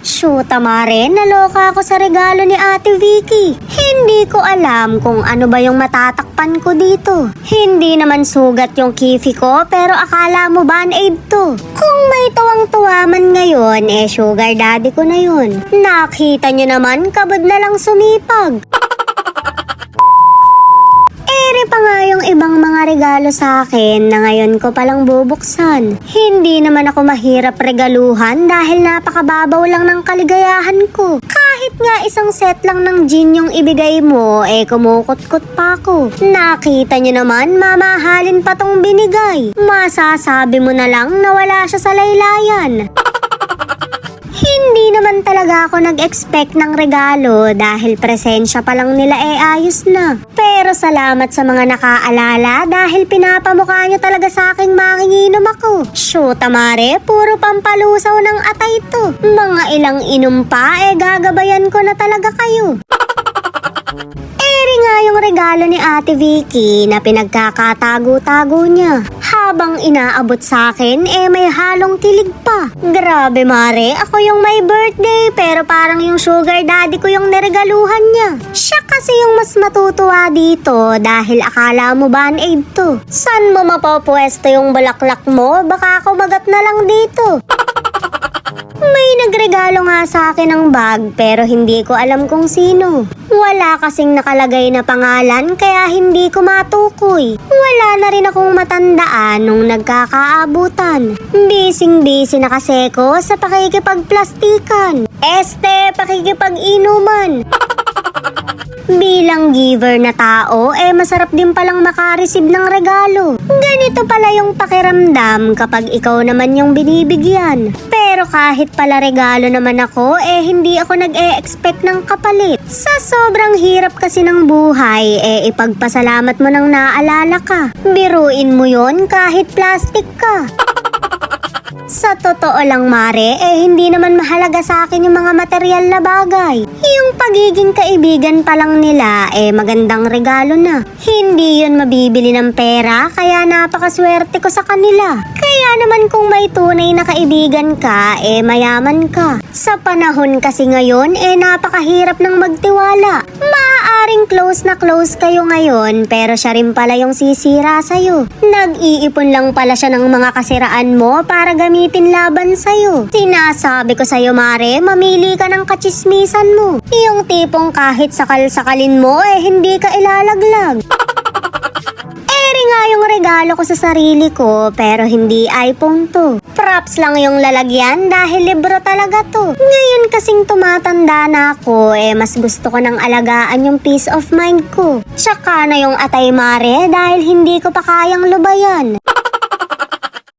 Shoot, Mare, naloka ako sa regalo ni Ate Vicky. Hindi ko alam kung ano ba yung matatakpan ko dito. Hindi naman sugat yung kifi ko, pero akala mo band-aid to. Kung may tuwang-tuwa man ngayon, sugar daddy ko na yun. Nakita nyo naman, kabod na lang sumipag. Ere pa nga yung ibang mga regalo sa akin na ngayon ko palang bubuksan. Hindi naman ako mahirap regaluhan dahil napakababaw lang ng kaligayahan ko. Kahit nga isang set lang ng gin yung ibigay mo, kumukot-kot pa ako. Nakita nyo naman, mamahalin pa tong binigay. Masasabi mo na lang na wala siya sa laylayan. Hindi naman talaga ako nag-expect ng regalo dahil presensya pa lang nila ayos na. Pero salamat sa mga nakaalala dahil pinapamukha nyo talaga sa aking manginginom ako. Shoot, Mare, puro pampalusaw ng atay to. Mga ilang inom pa, gagabayan ko na talaga kayo. Eri nga yung regalo ni Ate Vicky na pinagkakatago-tago niya. Habang inaabot sa akin, may halong kilig pa. Grabe, Mare, ako yung may birthday pero parang yung sugar daddy ko yung niregaluhan niya. Siya kasi yung mas matutuwa dito dahil akala mo band-aid to. San mo mapopwesto yung bulaklak mo? Baka kumagat na lang dito. May nagregalo nga sa akin ng bag pero hindi ko alam kung sino. Wala kasing nakalagay na pangalan kaya hindi ko matukoy. Wala na rin akong matandaan nung nagkakaabutan. Busy na kasi ko sa pakikipagplastikan. Pakikipag-inuman. Bilang giver na tao, masarap din palang makareceive ng regalo. Ganito pala yung pakiramdam kapag ikaw naman yung binibigyan. Pero kahit pala regalo naman ako, hindi ako nag-e-expect ng kapalit. Sa sobrang hirap kasi ng buhay, ipagpasalamat mo nang naalala ka. Biruin mo yon kahit plastic ka. Sa totoo lang, Mare, hindi naman mahalaga sa akin yung mga material na bagay. Yung pagiging kaibigan pa lang nila, magandang regalo na. Hindi yun mabibili ng pera, kaya napakaswerte ko sa kanila. Kaya naman kung may tunay na kaibigan ka, mayaman ka. Sa panahon kasi ngayon, napakahirap ng magtiwala. Maaaring close na close kayo ngayon, pero siya rin pala yung sisira sa'yo. Nag-iipon lang pala siya ng mga kasiraan mo para gamitin laban sa'yo. Sinasabi ko sa'yo, Mare, mamili ka ng kachismisan mo. Yung tipong kahit sakal-sakalin mo, hindi ka ilalaglag. Nga yung regalo ko sa sarili ko pero hindi iPhone to. Props lang yung lalagyan dahil libro talaga to. Ngayon kasing tumatanda na ako, mas gusto ko nang alagaan yung peace of mind ko. Tsaka na yung atay, Mare, dahil hindi ko pa kayang lubayan.